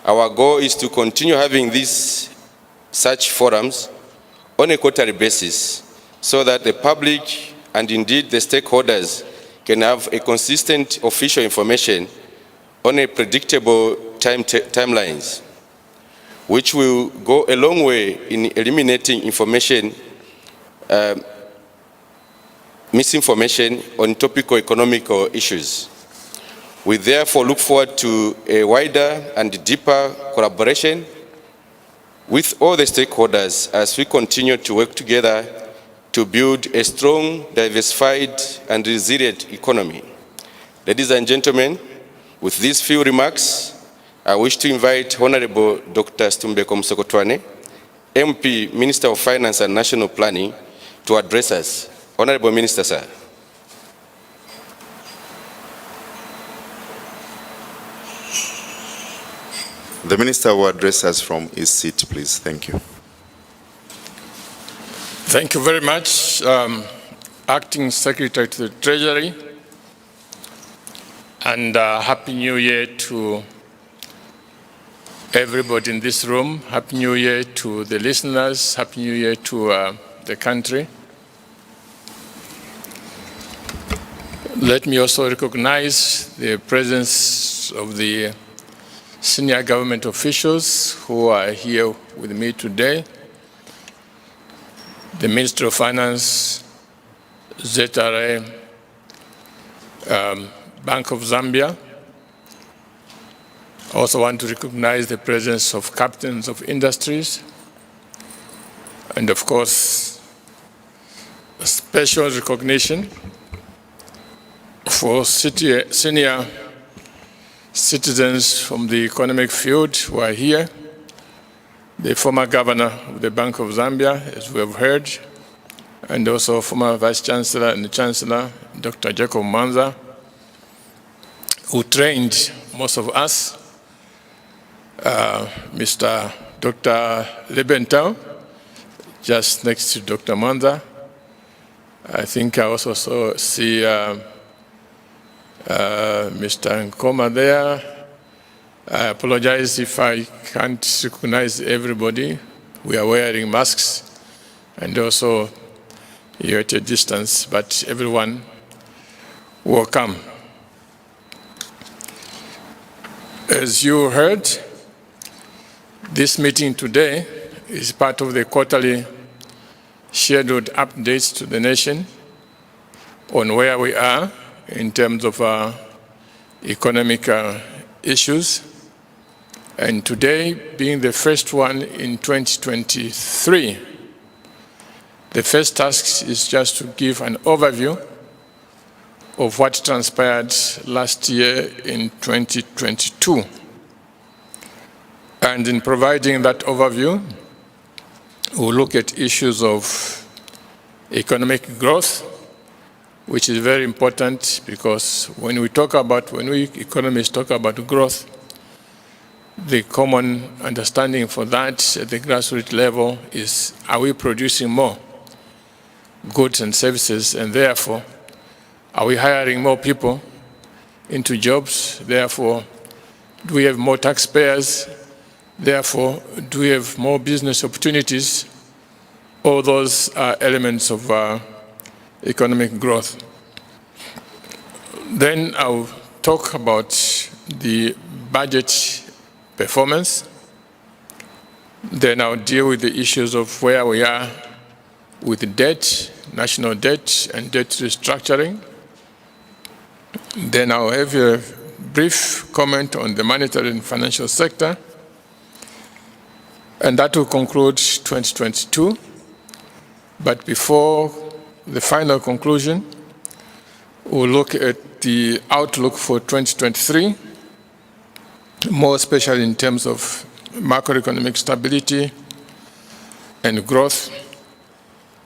Our goal is to continue having these such forums on a quarterly basis so that the public and indeed the stakeholders can have a consistent official information on a predictable timelines, which will go a long way in eliminating information, misinformation on topical economical issues. We therefore look forward to a wider and deeper collaboration with all the stakeholders as we continue to work together to build a strong, diversified, and resilient economy. Ladies and gentlemen, with these few remarks, I wish to invite Honorable Dr. Stumbeko Musokotwane, MP, Minister of Finance and National Planning, to address us. Honorable Minister, sir. The Minister will address us from his seat, please. Thank you. Thank you very much, Acting Secretary to the Treasury, and Happy New Year to everybody in this room. Happy New Year to the listeners. Happy New Year to the country. Let me also recognize the presence of the senior government officials who are here with me today. The Minister of Finance, ZRA, Bank of Zambia. I also want to recognize the presence of captains of industries, and of course, a special recognition for senior citizens from the economic field who are here. The former governor of the Bank of Zambia, as we have heard, and also former Vice Chancellor and Chancellor, Dr. Jacob Manza, who trained most of us, Mr. Dr. Lebentau, just next to Dr. Manza. I think I also see Mr. Nkoma there. I apologize if I can't recognize everybody. We are wearing masks and also you're at a distance, but everyone welcome. As you heard, this meeting today is part of the quarterly scheduled updates to the nation on where we are in terms of economic issues. And today, being the first one in 2023, the first task is just to give an overview of what transpired last year in 2022. And in providing that overview, we'll look at issues of economic growth, which is very important because when we economists talk about growth, the common understanding for that at the grassroots level is, are we producing more goods and services, and therefore, are we hiring more people into jobs? Therefore, do we have more taxpayers? Therefore, do we have more business opportunities? All those are elements of economic growth. Then I'll talk about the budget performance. Then I'll deal with the issues of where we are with debt, national debt, and debt restructuring. Then I'll have a brief comment on the monetary and financial sector. And that will conclude 2022. But before the final conclusion, we'll look at the outlook for 2023, more especially in terms of macroeconomic stability and growth,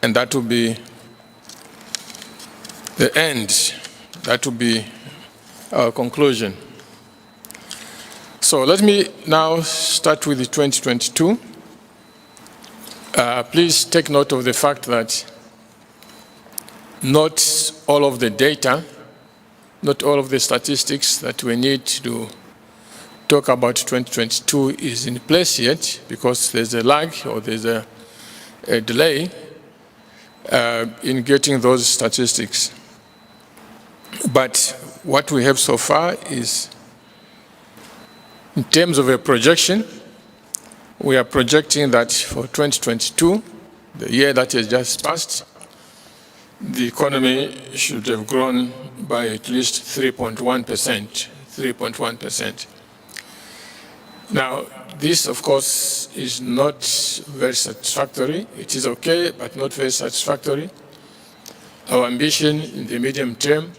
and that will be the end. That will be our conclusion. So let me now start with the 2022. Please take note of the fact that not all of the data, not all of the statistics that we need to talk about 2022 is in place yet because there's a lag or there's a delay in getting those statistics. But what we have so far is, in terms of a projection, we are projecting that for 2022, the year that has just passed, the economy should have grown by at least 3.1%. Now, this, of course, is not very satisfactory. It is okay, but not very satisfactory. Our ambition in the medium term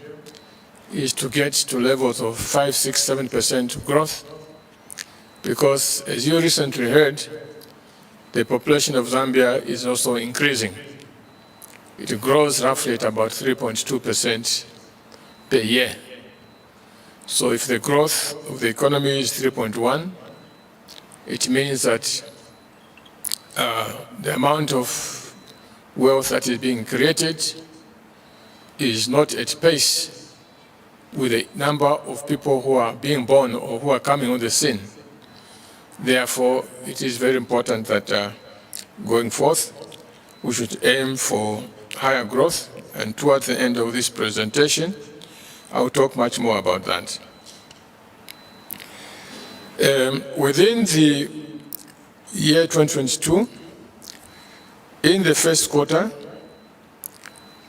is to get to levels of 5, 6, 7% growth, because, as you recently heard, the population of Zambia is also increasing. It grows roughly at about 3.2% per year. So if the growth of the economy is 3.1, it means that the amount of wealth that is being created is not at pace with the number of people who are being born or who are coming on the scene. Therefore, it is very important that going forth, we should aim for higher growth, and towards the end of this presentation, I will talk much more about that. Within the year 2022, in the first quarter,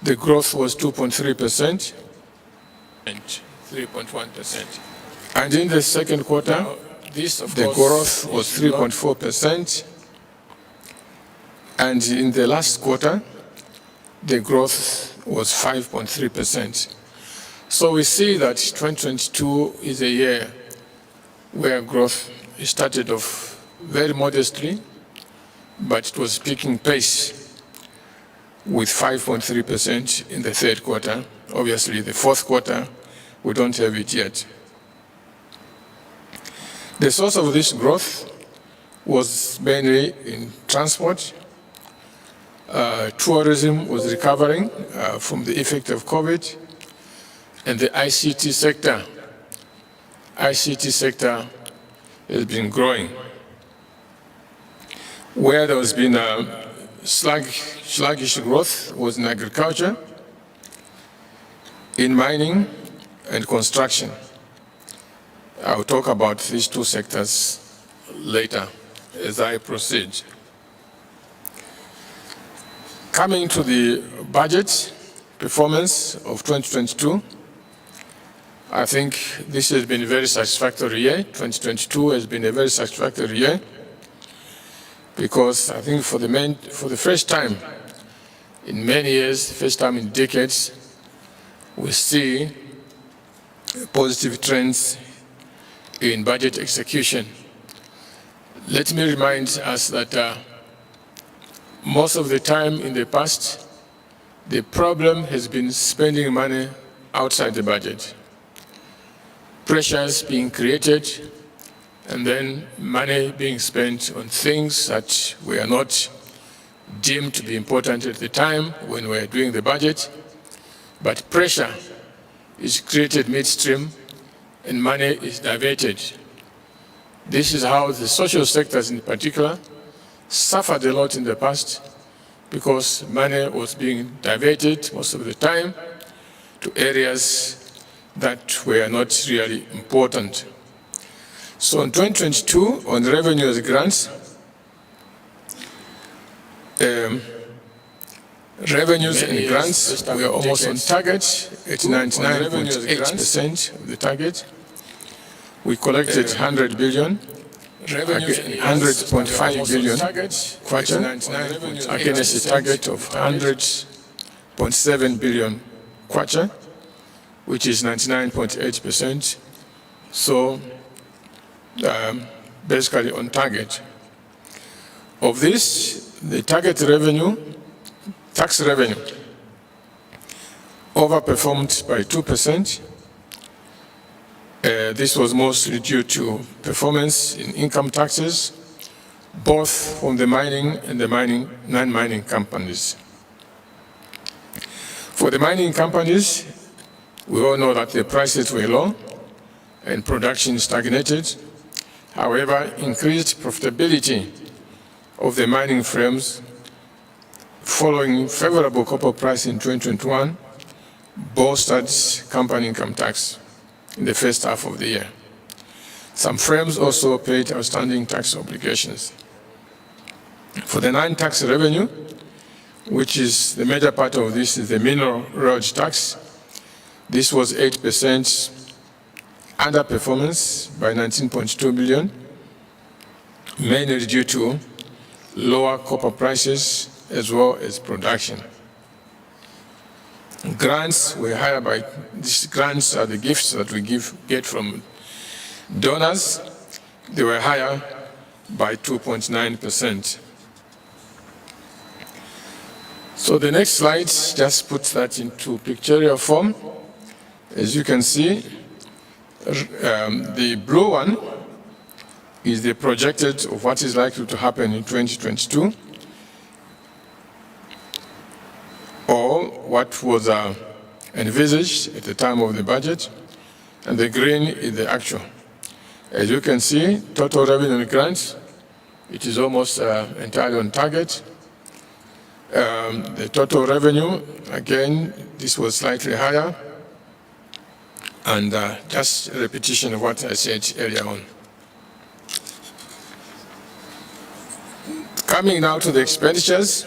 the growth was 2.3% and 3.1%. And in the second quarter, the growth was 3.4%. And in the last quarter, the growth was 5.3%. So we see that 2022 is a year where growth started off very modestly, but it was picking pace with 5.3% in the third quarter. Obviously, the fourth quarter, we don't have it yet. The source of this growth was mainly in transport. Tourism was recovering from the effect of COVID, and the ICT sector has been growing. Where there has been sluggish growth was in agriculture, in mining, and construction. I will talk about these two sectors later as I proceed. Coming to the budget performance of 2022, I think this has been a very satisfactory year. 2022 has been a very satisfactory year because I think for the first time in many years, first time in decades, we see positive trends in budget execution. Let me remind us that most of the time in the past, the problem has been spending money outside the budget. Pressures being created, and then money being spent on things that were not deemed to be important at the time when we were doing the budget, but pressure is created midstream and money is diverted. This is how the social sectors in particular suffered a lot in the past because money was being diverted most of the time to areas that were not really important. So in 2022, on revenues grants, revenues and grants were almost on target at 99.8% of the target. We collected 100 billion, 100.5 billion kwacha against a target of 100.7 billion kwacha, which is 99.8%. So basically on target. Of this, the target revenue, tax revenue, overperformed by 2%. This was mostly due to performance in income taxes, both from the mining and the non-mining companies. For the mining companies, we all know that the prices were low and production stagnated, However, increased profitability of the mining firms following favorable copper price in 2021 bolstered company income tax in the first half of the year. Some firms also paid outstanding tax obligations. For the non-tax revenue, which is the major part of this, is the mineral royalty tax. This was 8% underperformance by 19.2 billion, mainly due to lower copper prices as well as production. Grants were higher by, these grants are the gifts that we get from donors. They were higher by 2.9%. So the next slide just puts that into pictorial form. As you can see, the blue one is the projected of what is likely to happen in 2022, or what was envisaged at the time of the budget, and the green is the actual. As you can see, total revenue grants, it is almost entirely on target. The total revenue, again, this was slightly higher, and just a repetition of what I said earlier on. Coming now to the expenditures,